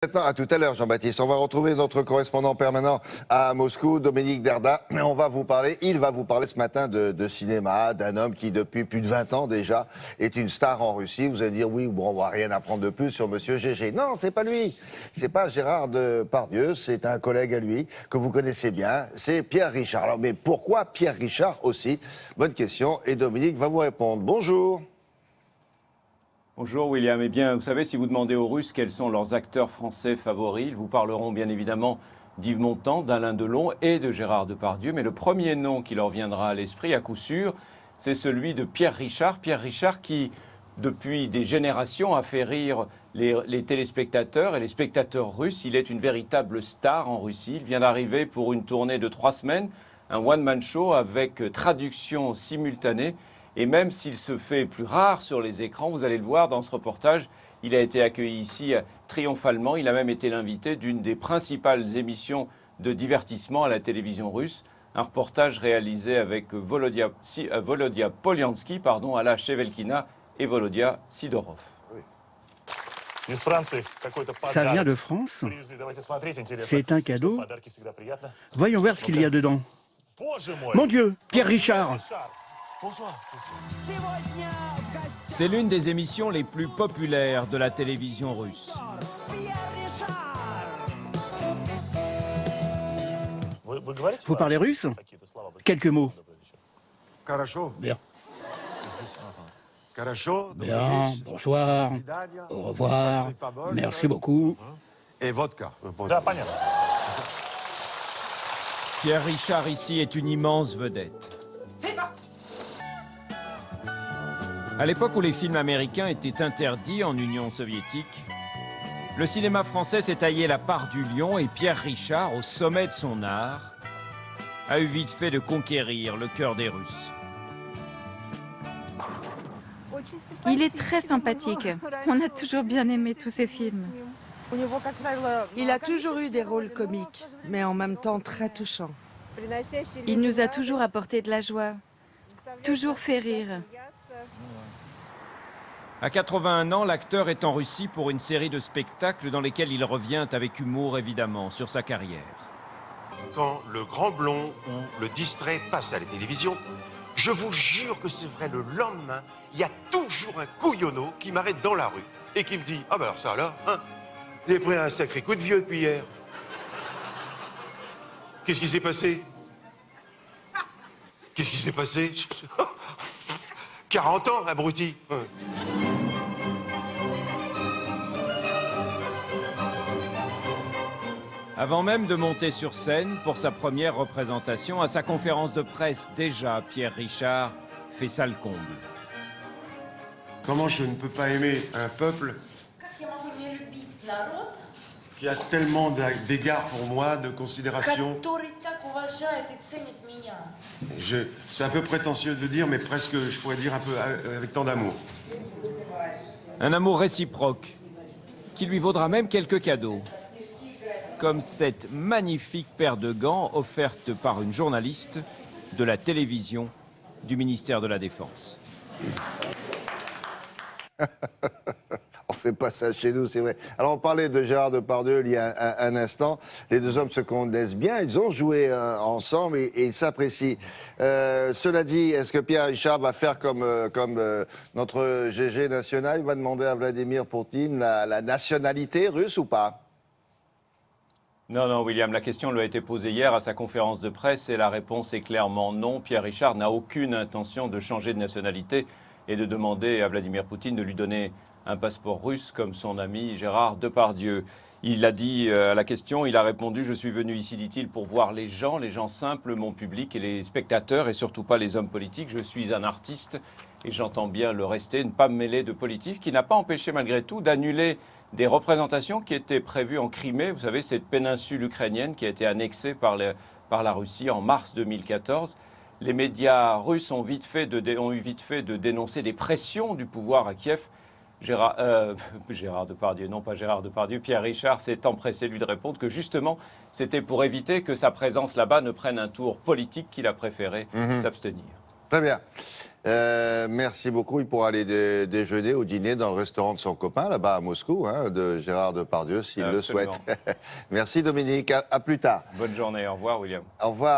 maintenant, à tout à l'heure, Jean-Baptiste. On va retrouver notre correspondant permanent à Moscou, Dominique Derda. Il va vous parler ce matin de cinéma, d'un homme qui, depuis plus de 20 ans déjà, est une star en Russie. Vous allez dire, oui, bon, on va rien apprendre de plus sur Monsieur Gégé. Non, c'est pas lui. C'est pas Gérard Depardieu, c'est un collègue à lui, que vous connaissez bien. C'est Pierre Richard. Alors, mais pourquoi Pierre Richard aussi? Bonne question. Et Dominique va vous répondre. Bonjour. Bonjour William. Eh bien, vous savez, si vous demandez aux Russes quels sont leurs acteurs français favoris, ils vous parleront bien évidemment d'Yves Montand, d'Alain Delon et de Gérard Depardieu. Mais le premier nom qui leur viendra à l'esprit, à coup sûr, c'est celui de Pierre Richard. Pierre Richard qui, depuis des générations, a fait rire les téléspectateurs et les spectateurs russes. Il est une véritable star en Russie. Il vient d'arriver pour une tournée de 3 semaines, un one-man show avec traduction simultanée. Et même s'il se fait plus rare sur les écrans, vous allez le voir dans ce reportage, il a été accueilli ici triomphalement. Il a même été l'invité d'une des principales émissions de divertissement à la télévision russe. Un reportage réalisé avec Volodya Polyansky, Anna Shevelkina et Volodya Sidorov. Ça vient de France. C'est un cadeau. Voyons voir ce qu'il y a dedans. Mon Dieu, Pierre Richard. C'est l'une des émissions les plus populaires de la télévision russe. Vous parlez russe? Quelques mots. Bien. Bien, bonsoir, au revoir, merci beaucoup. Et vodka. Pierre Richard ici est une immense vedette. À l'époque où les films américains étaient interdits en Union soviétique, le cinéma français s'est taillé la part du lion et Pierre Richard, au sommet de son art, a eu vite fait de conquérir le cœur des Russes. Il est très sympathique. On a toujours bien aimé tous ses films. Il a toujours eu des rôles comiques, mais en même temps très touchants. Il nous a toujours apporté de la joie, toujours fait rire. À 81 ans, l'acteur est en Russie pour une série de spectacles dans lesquels il revient avec humour, évidemment, sur sa carrière. Quand le grand blond ou le distrait passe à la télévision, je vous jure que c'est vrai, le lendemain, il y a toujours un couillonneau qui m'arrête dans la rue et qui me dit « Ah ben alors ça alors, hein, vous avez pris un sacré coup de vieux depuis hier. Qu'est-ce qui s'est passé? Qu'est-ce qui s'est passé? 40 ans, abruti. » Avant même de monter sur scène pour sa première représentation, à sa conférence de presse, déjà, Pierre Richard fait sale comble. Comment je ne peux pas aimer un peuple qui a tellement d'égards pour moi, de considération. C'est un peu prétentieux de le dire, mais presque, je pourrais dire un peu avec tant d'amour. Un amour réciproque, qui lui vaudra même quelques cadeaux. Comme cette magnifique paire de gants offerte par une journaliste de la télévision du ministère de la Défense. On fait pas ça chez nous, c'est vrai. Alors, on parlait de Gérard Depardieu il y a un instant. Les deux hommes se connaissent bien, ils ont joué ensemble et ils s'apprécient. Cela dit, est-ce que Pierre Richard va faire comme notre GG national? Il va demander à Vladimir Poutine la nationalité russe ou pas? Non, William, la question lui a été posée hier à sa conférence de presse et la réponse est clairement non. Pierre Richard n'a aucune intention de changer de nationalité et de demander à Vladimir Poutine de lui donner un passeport russe comme son ami Gérard Depardieu. Il a dit à la question, il a répondu « Je suis venu ici, dit-il, pour voir les gens simples, mon public et les spectateurs et surtout pas les hommes politiques. Je suis un artiste et j'entends bien le rester, ne pas me mêler de politique, ce qui n'a pas empêché malgré tout d'annuler des représentations qui étaient prévues en Crimée. Vous savez, cette péninsule ukrainienne qui a été annexée par la Russie en mars 2014. Les médias russes ont eu vite fait de dénoncer des pressions du pouvoir à Kiev. Gérard Depardieu, non pas Gérard Depardieu, Pierre Richard s'est empressé lui de répondre que justement c'était pour éviter que sa présence là-bas ne prenne un tour politique qu'il a préféré s'abstenir. Très bien. Merci beaucoup. Il pourra aller déjeuner ou dîner dans le restaurant de son copain, là-bas à Moscou, hein, de Gérard Depardieu, s'il le souhaite. Merci Dominique. À plus tard. Bonne journée. Au revoir, William. Au revoir.